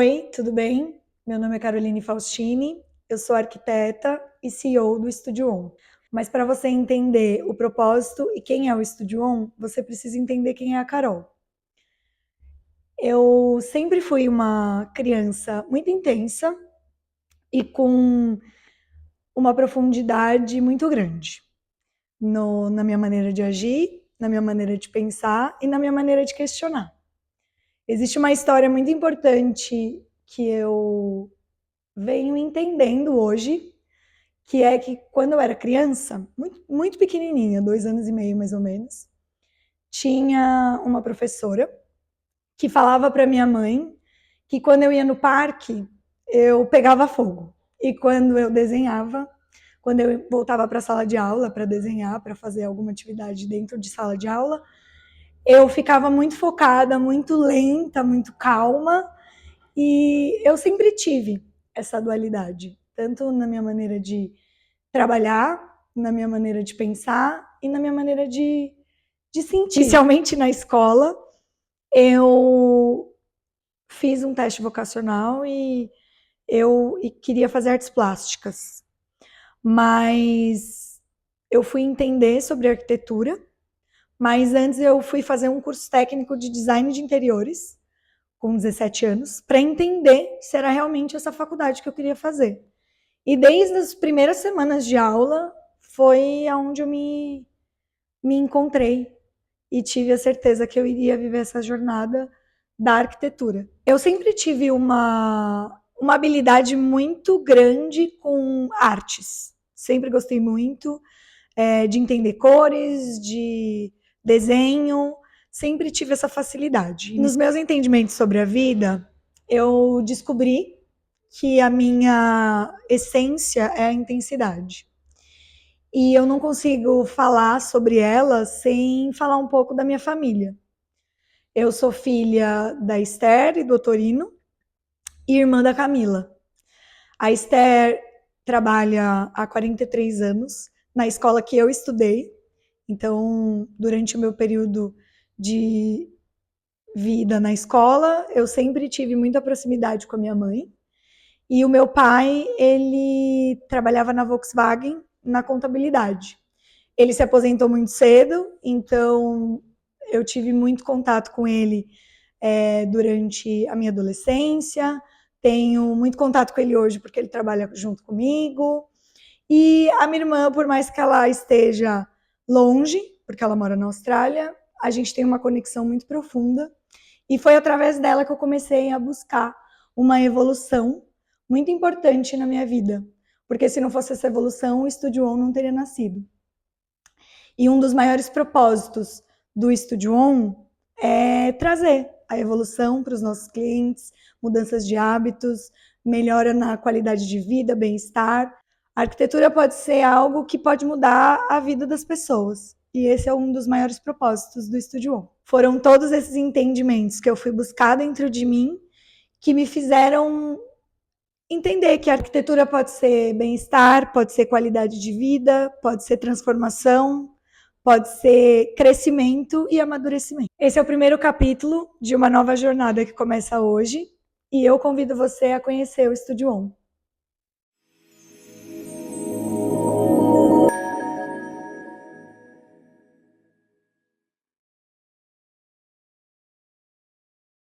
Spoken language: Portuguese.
Oi, tudo bem? Meu nome é Caroline Faustini, eu sou arquiteta e CEO do Estúdio On. Mas para você entender o propósito e quem é o Estúdio On, você precisa entender quem é a Carol. Eu sempre fui uma criança muito intensa e com uma profundidade muito grande na minha maneira de agir, na minha maneira de pensar e na minha maneira de questionar. Existe uma história muito importante que eu venho entendendo hoje, que é que quando eu era criança, muito pequenininha, 2 anos e meio mais ou menos, tinha uma professora que falava para minha mãe que quando eu ia no parque, eu pegava fogo. E quando eu desenhava, quando eu voltava para a sala de aula para desenhar, para fazer alguma atividade dentro de sala de aula, eu ficava muito focada, muito lenta, muito calma. E eu sempre tive essa dualidade, tanto na minha maneira de trabalhar, na minha maneira de pensar e na minha maneira de sentir. Inicialmente na escola, eu fiz um teste vocacional e eu queria fazer artes plásticas, mas eu fui entender sobre arquitetura, mas antes eu fui fazer um curso técnico de design de interiores, com 17 anos, para entender se era realmente essa faculdade que eu queria fazer. E desde as primeiras semanas de aula, foi onde eu me encontrei e tive a certeza que eu iria viver essa jornada da arquitetura. Eu sempre tive uma habilidade muito grande com artes. Sempre gostei muito de entender cores, de desenho, sempre tive essa facilidade. Nos meus entendimentos sobre a vida, eu descobri que a minha essência é a intensidade. E eu não consigo falar sobre ela sem falar um pouco da minha família. Eu sou filha da Esther e do Otorino e irmã da Camila. A Esther trabalha há 43 anos na escola que eu estudei. Então, durante o meu período de vida na escola, eu sempre tive muita proximidade com a minha mãe. E o meu pai, ele trabalhava na Volkswagen, na contabilidade. Ele se aposentou muito cedo, então eu tive muito contato com ele durante a minha adolescência. Tenho muito contato com ele hoje porque ele trabalha junto comigo. E a minha irmã, por mais que ela esteja longe, porque ela mora na Austrália, a gente tem uma conexão muito profunda. E foi através dela que eu comecei a buscar uma evolução muito importante na minha vida. Porque se não fosse essa evolução, o Estúdio On não teria nascido. E um dos maiores propósitos do Estúdio On é trazer a evolução para os nossos clientes, mudanças de hábitos, melhora na qualidade de vida, bem-estar. A arquitetura pode ser algo que pode mudar a vida das pessoas. E esse é um dos maiores propósitos do Estúdio On. Foram todos esses entendimentos que eu fui buscar dentro de mim que me fizeram entender que a arquitetura pode ser bem-estar, pode ser qualidade de vida, pode ser transformação, pode ser crescimento e amadurecimento. Esse é o primeiro capítulo de uma nova jornada que começa hoje e eu convido você a conhecer o Estúdio On.